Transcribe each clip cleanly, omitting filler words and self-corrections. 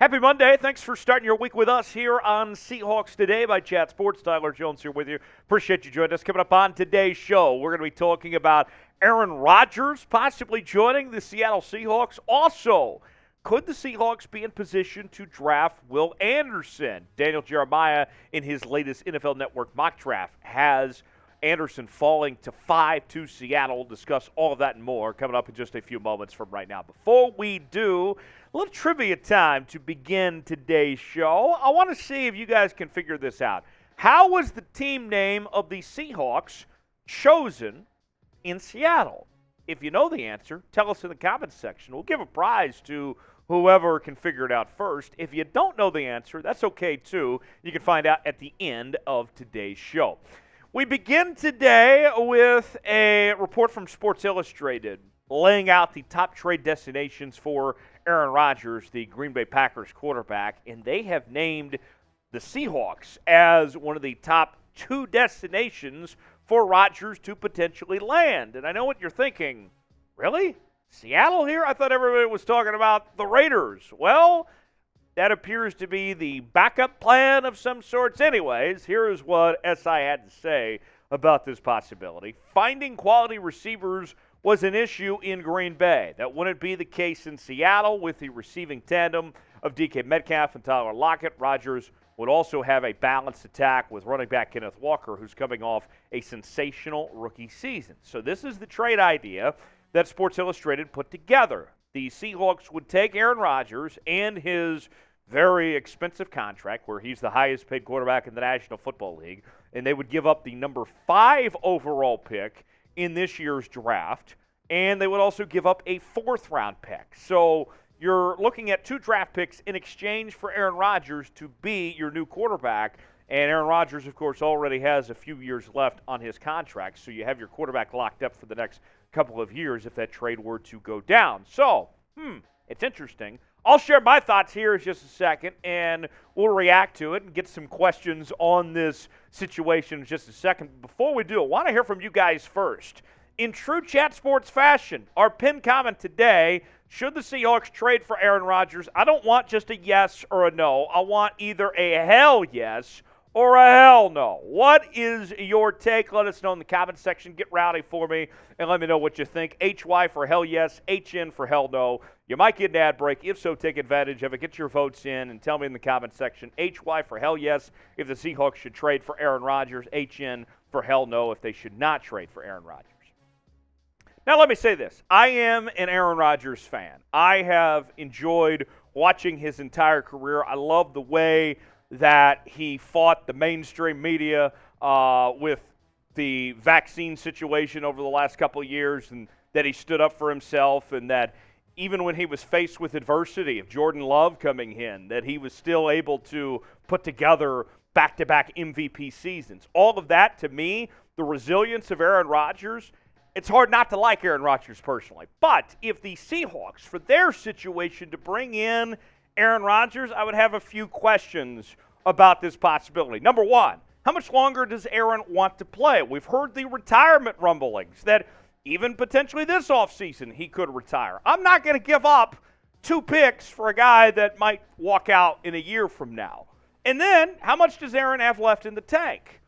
Happy Monday. Thanks for starting your week with us here on Seahawks Today by Chat Sports. Tyler Jones here with you. Appreciate you joining us. Coming up on today's show, we're going to be talking about Aaron Rodgers possibly joining the Seattle Seahawks. Also, could the Seahawks be in position to draft Will Anderson? Daniel Jeremiah, in his latest NFL Network mock draft, has Anderson falling to 5 to Seattle. We'll discuss all of that and more coming up in just a few moments from right now. Before we do, a little trivia time to begin today's show. I want to see if you guys can figure this out. How was the team name of the Seahawks chosen in Seattle? If you know the answer, tell us in the comments section. We'll give a prize to whoever can figure it out first. If you don't know the answer, that's okay too. You can find out at the end of today's show. We begin today with a report from Sports Illustrated laying out the top trade destinations for Aaron Rodgers, the Green Bay Packers quarterback, and they have named the Seahawks as one of the top 2 destinations for Rodgers to potentially land. And I know what you're thinking. Really? Seattle here? I thought everybody was talking about the Raiders. Well, that appears to be the backup plan of some sorts. Anyways, here is what SI had to say about this possibility. Finding quality receivers was an issue in Green Bay. That wouldn't be the case in Seattle with the receiving tandem of DK Metcalf and Tyler Lockett. Rodgers would also have a balanced attack with running back Kenneth Walker, who's coming off a sensational rookie season. So this is the trade idea that Sports Illustrated put together. The Seahawks would take Aaron Rodgers and his very expensive contract, where he's the highest paid quarterback in the National Football League, and they would give up the number 5 overall pick in this year's draft, and they would also give up a 4th-round pick. So you're looking at 2 draft picks in exchange for Aaron Rodgers to be your new quarterback, and Aaron Rodgers, of course, already has a few years left on his contract, so you have your quarterback locked up for the next couple of years if that trade were to go down. So, it's interesting. I'll share my thoughts here in just a second, and we'll react to it and get some questions on this situation in just a second. Before we do, I want to hear from you guys first. In true Chat Sports fashion, our pinned comment today, should the Seahawks trade for Aaron Rodgers? I don't want just a yes or a no. I want either a hell yes or a hell no. What is your take? Let us know in the comment section. Get rowdy for me and let me know what you think. HY for hell yes, HN for hell no. You might get an ad break. If so, take advantage of it. Get your votes in and tell me in the comment section. HY for hell yes if the Seahawks should trade for Aaron Rodgers. HN for hell no if they should not trade for Aaron Rodgers. Now let me say this. I am an Aaron Rodgers fan. I have enjoyed watching his entire career. I love the way that he fought the mainstream media with the vaccine situation over the last couple of years, and that he stood up for himself, and that even when he was faced with adversity of Jordan Love coming in, that he was still able to put together back-to-back MVP seasons. All of that, to me, the resilience of Aaron Rodgers, it's hard not to like Aaron Rodgers personally. But if the Seahawks, for their situation to bring in Aaron Rodgers, I would have a few questions about this possibility. Number one, how much longer does Aaron want to play? We've heard the retirement rumblings that even potentially this offseason he could retire. I'm not going to give up 2 picks for a guy that might walk out in a year from now. And then, how much does Aaron have left in the tank?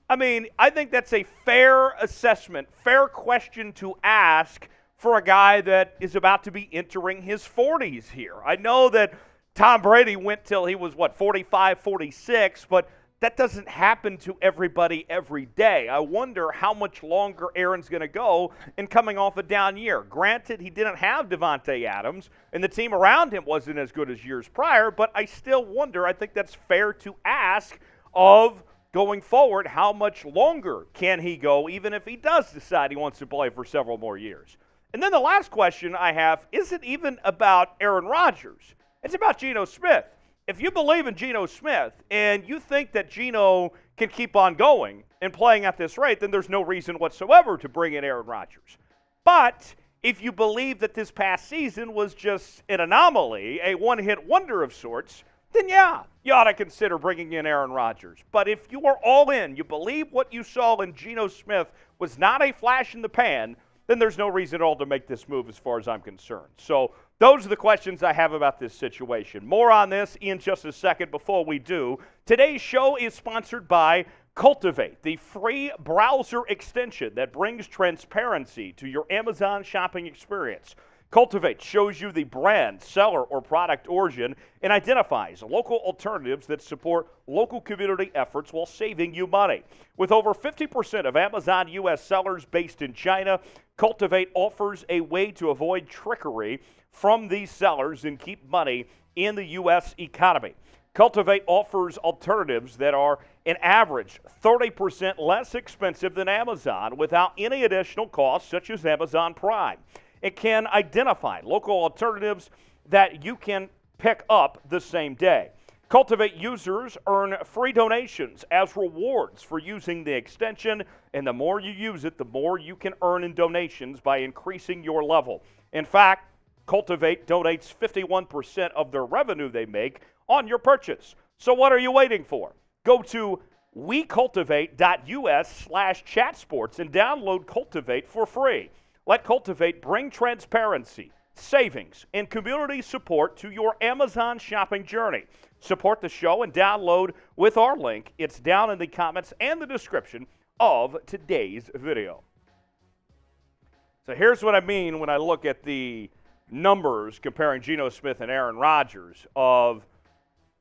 I mean, I think that's a fair assessment, fair question to ask for a guy that is about to be entering his 40s here. I know that Tom Brady went till he was, 45, 46, but that doesn't happen to everybody every day. I wonder how much longer Aaron's going to go in coming off a down year. Granted, he didn't have Devontae Adams, and the team around him wasn't as good as years prior, but I still wonder, I think that's fair to ask of going forward, how much longer can he go, even if he does decide he wants to play for several more years. And then the last question I have isn't even about Aaron Rodgers. It's about Geno Smith. If you believe in Geno Smith and you think that Geno can keep on going and playing at this rate, then there's no reason whatsoever to bring in Aaron Rodgers. But if you believe that this past season was just an anomaly, a one-hit wonder of sorts, then yeah, you ought to consider bringing in Aaron Rodgers. But if you are all in, you believe what you saw in Geno Smith was not a flash in the pan, then there's no reason at all to make this move as far as I'm concerned. So those are the questions I have about this situation. More on this in just a second. Before we do, today's show is sponsored by Cultivate, the free browser extension that brings transparency to your Amazon shopping experience. Cultivate shows you the brand, seller, or product origin and identifies local alternatives that support local community efforts while saving you money. With over 50% of Amazon U.S. sellers based in China, Cultivate offers a way to avoid trickery from these sellers and keep money in the U.S. economy. Cultivate offers alternatives that are an average 30% less expensive than Amazon without any additional costs, such as Amazon Prime. It can identify local alternatives that you can pick up the same day. Cultivate users earn free donations as rewards for using the extension, and the more you use it, the more you can earn in donations by increasing your level. In fact, Cultivate donates 51% of their revenue they make on your purchase. So what are you waiting for? Go to wecultivate.us/chatsports and download Cultivate for free. Let Cultivate bring transparency, savings, and community support to your Amazon shopping journey. Support the show and download with our link. It's down in the comments and the description of today's video. So here's what I mean when I look at the numbers comparing Geno Smith and Aaron Rodgers.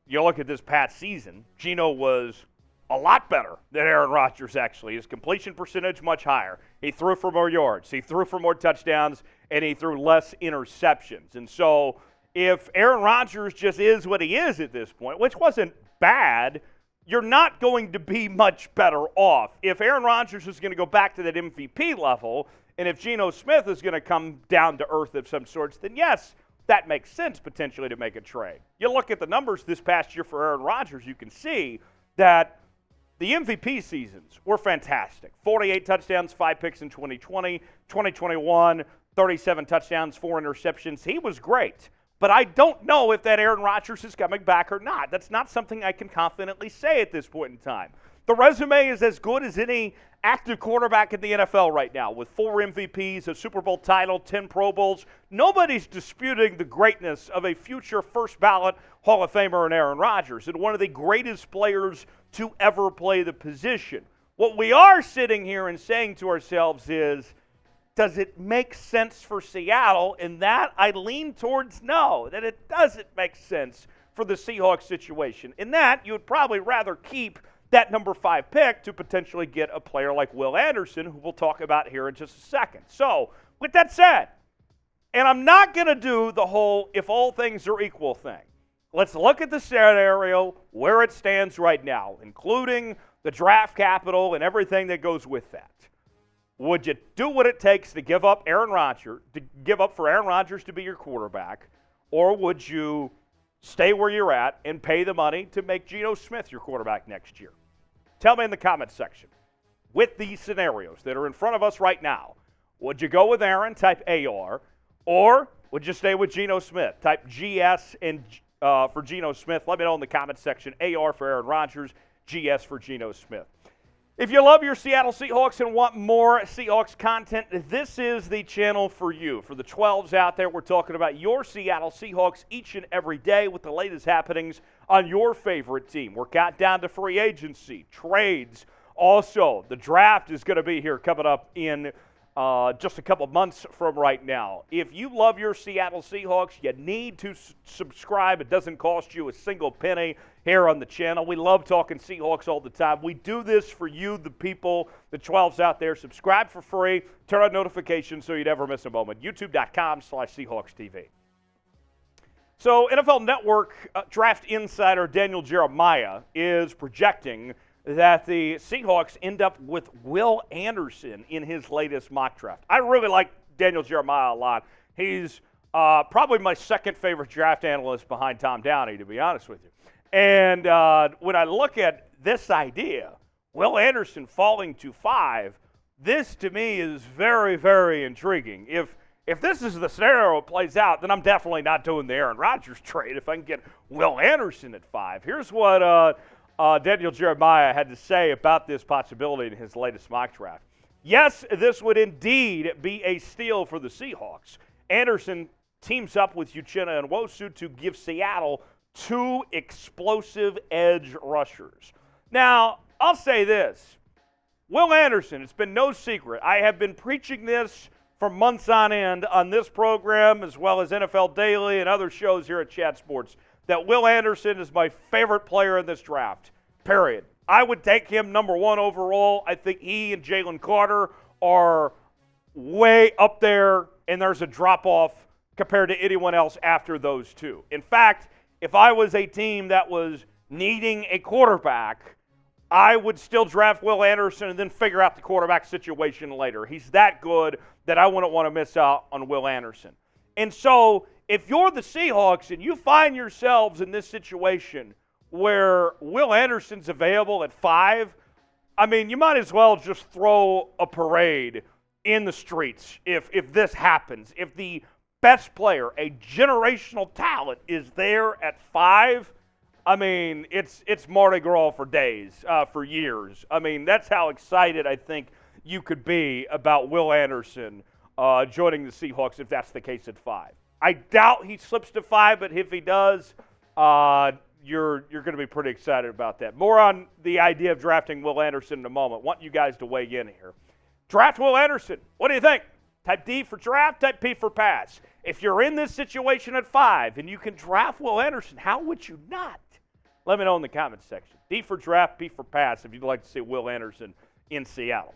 You look at this past season, Geno was a lot better than Aaron Rodgers, actually. His completion percentage much higher. He threw for more yards. He threw for more touchdowns, and he threw less interceptions. And so if Aaron Rodgers just is what he is at this point, which wasn't bad, you're not going to be much better off. If Aaron Rodgers is going to go back to that MVP level, and if Geno Smith is going to come down to earth of some sorts, then yes, that makes sense potentially to make a trade. You look at the numbers this past year for Aaron Rodgers, you can see that the MVP seasons were fantastic. 48 touchdowns, 5 picks in 2020, 2021, 37 touchdowns, 4 interceptions. He was great. But I don't know if that Aaron Rodgers is coming back or not. That's not something I can confidently say at this point in time. The resume is as good as any active quarterback in the NFL right now, with 4 MVPs, a Super Bowl title, 10 Pro Bowls. Nobody's disputing the greatness of a future first-ballot Hall of Famer in Aaron Rodgers and one of the greatest players to ever play the position. What we are sitting here and saying to ourselves is, does it make sense for Seattle? And that I lean towards no, that it doesn't make sense for the Seahawks situation. In that, you would probably rather keep that number 5 pick to potentially get a player like Will Anderson, who we'll talk about here in just a second. So, with that said, and I'm not going to do the whole if all things are equal thing. Let's look at the scenario where it stands right now, including the draft capital and everything that goes with that. Would you do what it takes to give up for Aaron Rodgers to be your quarterback, or would you stay where you're at and pay the money to make Geno Smith your quarterback next year? Tell me in the comments section. With these scenarios that are in front of us right now, would you go with Aaron, type AR, or would you stay with Geno Smith, type GS and for Geno Smith? Let me know in the comments section. AR for Aaron Rodgers, GS for Geno Smith. If you love your Seattle Seahawks and want more Seahawks content, this is the channel for you. For the 12s out there, we're talking about your Seattle Seahawks each and every day with the latest happenings on your favorite team. We're got down to free agency, trades. Also, the draft is going to be here coming up in just a couple months from right now. If you love your Seattle Seahawks, you need to subscribe. It doesn't cost you a single penny here on the channel. We love talking Seahawks all the time. We do this for you, the people, the 12s out there. Subscribe for free. Turn on notifications so you never miss a moment. YouTube.com/SeahawksTV. So NFL Network draft insider Daniel Jeremiah is projecting that the Seahawks end up with Will Anderson in his latest mock draft. I really like Daniel Jeremiah a lot. He's probably my second favorite draft analyst behind Tom Downey, to be honest with you. And when I look at this idea, Will Anderson falling to 5, this to me is very, very intriguing. If this is the scenario that plays out, then I'm definitely not doing the Aaron Rodgers trade if I can get Will Anderson at 5. Here's what Daniel Jeremiah had to say about this possibility in his latest mock draft. Yes, this would indeed be a steal for the Seahawks. Anderson teams up with Uchenna and Nwosu to give Seattle 2 explosive edge rushers. Now, I'll say this. Will Anderson, it's been no secret. I have been preaching this for months on end on this program as well as NFL Daily and other shows here at Chat Sports that Will Anderson is my favorite player in this draft, period. I would take him number 1 overall. I think he and Jalen Carter are way up there, and there's a drop-off compared to anyone else after those two. In fact, if I was a team that was needing a quarterback, I would still draft Will Anderson and then figure out the quarterback situation later. He's that good that I wouldn't want to miss out on Will Anderson. And so if you're the Seahawks and you find yourselves in this situation where Will Anderson's available at 5, I mean, you might as well just throw a parade in the streets if this happens. If the best player, a generational talent, is there at 5, I mean, it's Mardi Gras for days, for years. I mean, that's how excited I think you could be about Will Anderson joining the Seahawks if that's the case at 5. I doubt he slips to 5, but if he does, you're going to be pretty excited about that. More on the idea of drafting Will Anderson in a moment. Want you guys to weigh in here. Draft Will Anderson. What do you think? Type D for draft, type P for pass. If you're in this situation at 5 and you can draft Will Anderson, how would you not? Let me know in the comments section. D for draft, P for pass if you'd like to see Will Anderson in Seattle.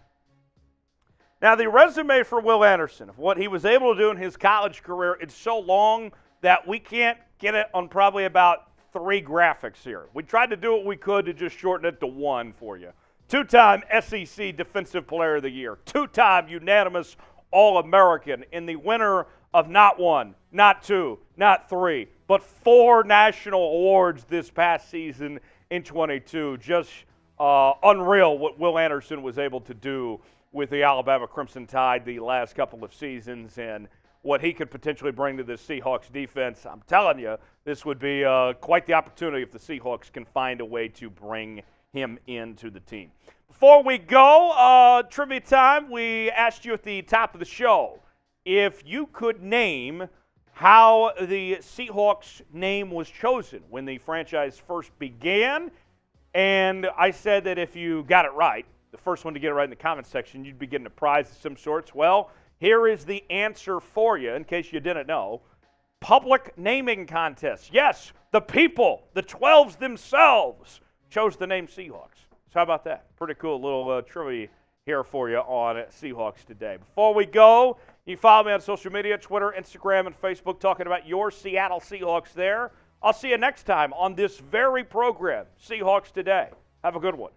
Now, the resume for Will Anderson, of what he was able to do in his college career, it's so long that we can't get it on probably about 3 graphics here. We tried to do what we could to just shorten it to 1 for you. 2-time SEC Defensive Player of the Year. 2-time unanimous All-American in the winner of not 1, not 2, not 3, but 4 national awards this past season in 22. Just unreal what Will Anderson was able to do with the Alabama Crimson Tide the last couple of seasons and what he could potentially bring to the Seahawks defense. I'm telling you, this would be quite the opportunity if the Seahawks can find a way to bring him into the team. Before we go, trivia time, we asked you at the top of the show if you could name how the Seahawks name was chosen when the franchise first began. And I said that if you got it right, the first one to get it right in the comments section, you'd be getting a prize of some sorts. Well, here is the answer for you, in case you didn't know. Public naming contest. Yes, the people, the 12s themselves, chose the name Seahawks. So how about that? Pretty cool little trivia here for you on Seahawks Today. Before we go, you follow me on social media, Twitter, Instagram, and Facebook, talking about your Seattle Seahawks there. I'll see you next time on this very program, Seahawks Today. Have a good one.